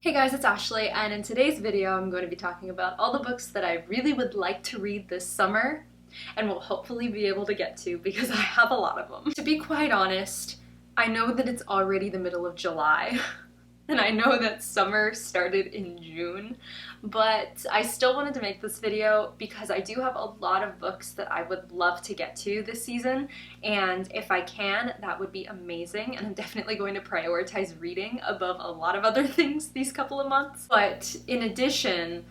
Hey guys, it's Ashley, and in today's video I'm going to be talking about all the books that I really would like to read this summer and will hopefully be able to get to because I have a lot of them. To be quite honest, I know that it's already the middle of July and I know that summer started in June, but I still wanted to make this video because I do have a lot of books that I would love to get to this season, and if I can, that would be amazing, and I'm definitely going to prioritize reading above a lot of other things these couple of months. But in addition,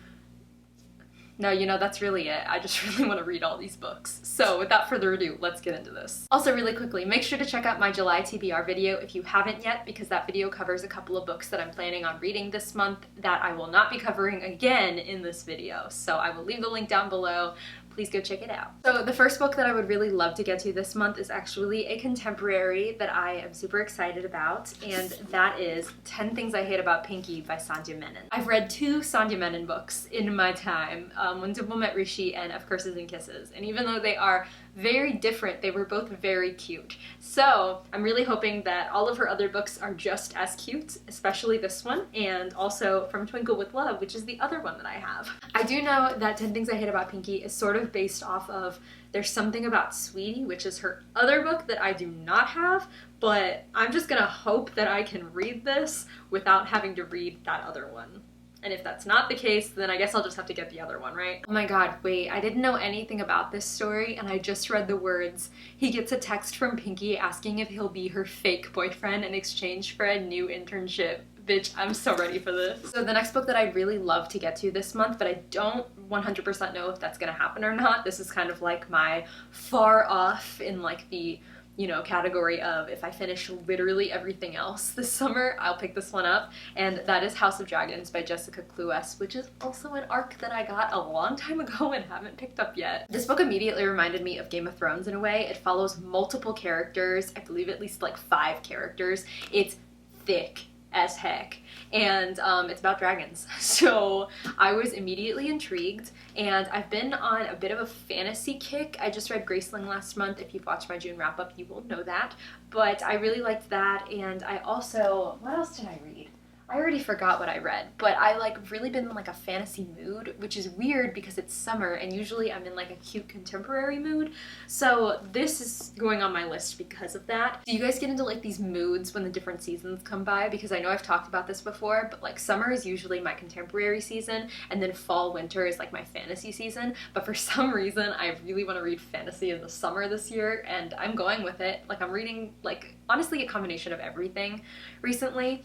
no, that's really it. I just really want to read all these books. So without further ado, let's get into this. Also, really quickly, make sure to check out my July TBR video if you haven't yet, because that video covers a couple of books that I'm planning on reading this month that I will not be covering again in this video. So I will leave the link down below. Please go check it out. So the first book that I would really love to get to this month is actually a contemporary that I am super excited about, and that is 10 Things I Hate About Pinky by Sandhya Menon. I've read 2 Sandhya Menon books in my time, When Dimple Met Rishi and Of Curses and Kisses, and even though they are very different, they were both very cute. So I'm really hoping that all of her other books are just as cute, especially this one, and also From Twinkle with Love, which is the other one that I have. I do know that 10 Things I Hate About Pinky is sort of based off of There's Something About Sweetie, which is her other book that I do not have, but I'm just gonna hope that I can read this without having to read that other one. And if that's not the case, then I guess I'll just have to get the other one, right? Oh my god, wait, I didn't know anything about this story, and I just read the words. He gets a text from Pinky asking if he'll be her fake boyfriend in exchange for a new internship. Bitch, I'm so ready for this. So the next book that I'd really love to get to this month, but I don't 100% know if that's gonna happen or not. This is kind of like my far off in like the category of if I finish literally everything else this summer, I'll pick this one up, and that is House of Jagans by Jessica Cluess, which is also an arc that I got a long time ago and haven't picked up yet. This book immediately reminded me of Game of Thrones in a way. It follows multiple characters, I believe at least like 5 characters. It's thick as heck, and it's about dragons. So I was immediately intrigued, and I've been on a bit of a fantasy kick. I just read Graceling last month. If you've watched my June wrap-up, you will know that, but I really liked that. And I also, what else did I read? I already forgot what I read, but I really been in like a fantasy mood, which is weird because it's summer and usually I'm in like a cute contemporary mood. So this is going on my list because of that. Do you guys get into like these moods when the different seasons come by? Because I know I've talked about this before, but like summer is usually my contemporary season, and then fall, winter is like my fantasy season. But for some reason, I really want to read fantasy in the summer this year, and I'm going with it. Like I'm reading like honestly a combination of everything recently.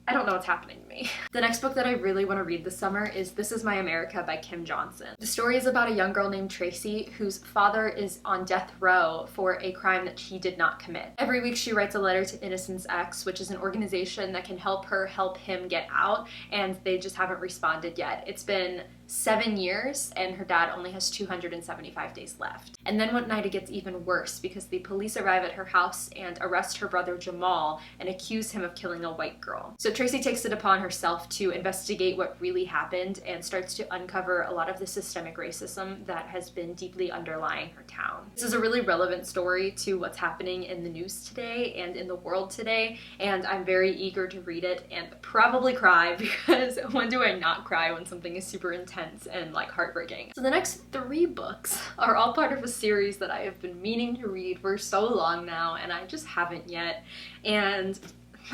I don't know what's happening to me. The next book that I really want to read this summer is This Is My America by Kim Johnson. The story is about a young girl named Tracy whose father is on death row for a crime that she did not commit. Every week she writes a letter to Innocence X, which is an organization that can help her help him get out, and they just haven't responded yet. It's been 7 years and her dad only has 275 days left. And then one night it gets even worse because the police arrive at her house and arrest her brother Jamal and accuse him of killing a white girl. So Tracy takes it upon herself to investigate what really happened and starts to uncover a lot of the systemic racism that has been deeply underlying her town. This is a really relevant story to what's happening in the news today and in the world today, and I'm very eager to read it and probably cry, because when do I not cry when something is super intense and like heartbreaking? So the next 3 books are all part of a series that I have been meaning to read for so long now, and I just haven't yet. And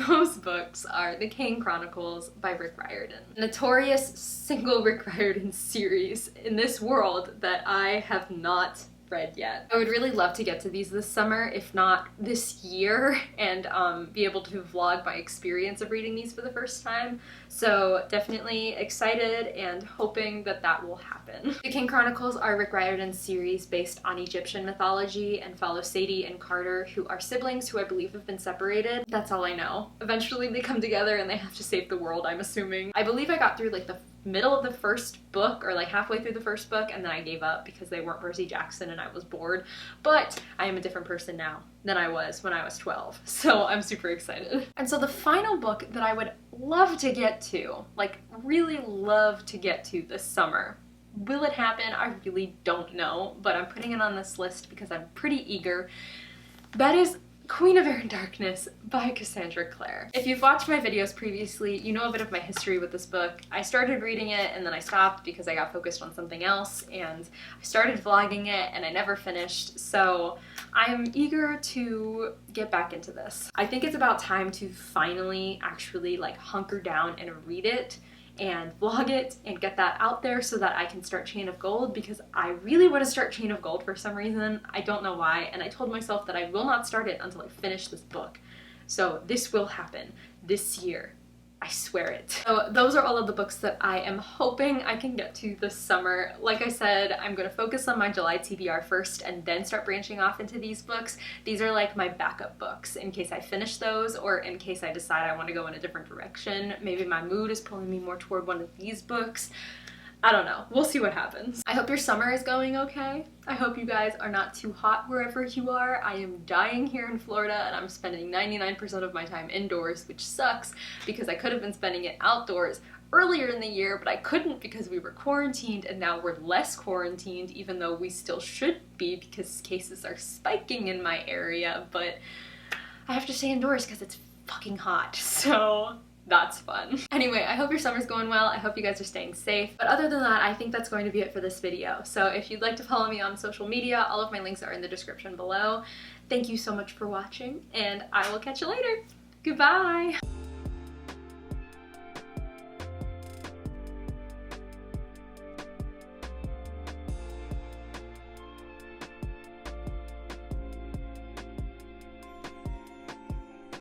those books are the Kane Chronicles by Rick Riordan. A notorious single Rick Riordan series in this world that I have not read yet. I would really love to get to these this summer, if not this year, and be able to vlog my experience of reading these for the first time. So definitely excited and hoping that that will happen. The Kane Chronicles are Rick Riordan's series based on Egyptian mythology and follow Sadie and Carter, who are siblings who I believe have been separated. That's all I know. Eventually they come together and they have to save the world, I'm assuming. I believe I got through like the middle of the first book, or like halfway through the first book, and then I gave up because they weren't Percy Jackson and I was bored. But I am a different person now than I was when I was 12, so I'm super excited. And so the final book that I would love to get to, like really love to get to this summer, will it happen? I really don't know, but I'm putting it on this list because I'm pretty eager. That is Queen of Air and Darkness by Cassandra Clare. If you've watched my videos previously, you know a bit of my history with this book. I started reading it and then I stopped because I got focused on something else, and I started vlogging it and I never finished, so I'm eager to get back into this. I think it's about time to finally actually like hunker down and read it and vlog it and get that out there so that I can start Chain of Gold, because I really want to start Chain of Gold for some reason. I don't know why, and I told myself that I will not start it until I finish this book. So this will happen this year. I swear it. So those are all of the books that I am hoping I can get to this summer. Like I said, I'm going to focus on my July TBR first and then start branching off into these books. These are like my backup books in case I finish those, or in case I decide I want to go in a different direction. Maybe my mood is pulling me more toward one of these books. I don't know. We'll see what happens. I hope your summer is going okay. I hope you guys are not too hot wherever you are. I am dying here in Florida and I'm spending 99% of my time indoors, which sucks because I could have been spending it outdoors earlier in the year, but I couldn't because we were quarantined, and now we're less quarantined, even though we still should be because cases are spiking in my area, but I have to stay indoors because it's fucking hot, so that's fun. Anyway, I hope your summer's going well. I hope you guys are staying safe. But other than that, I think that's going to be it for this video. So if you'd like to follow me on social media, all of my links are in the description below. Thank you so much for watching, and I will catch you later. Goodbye!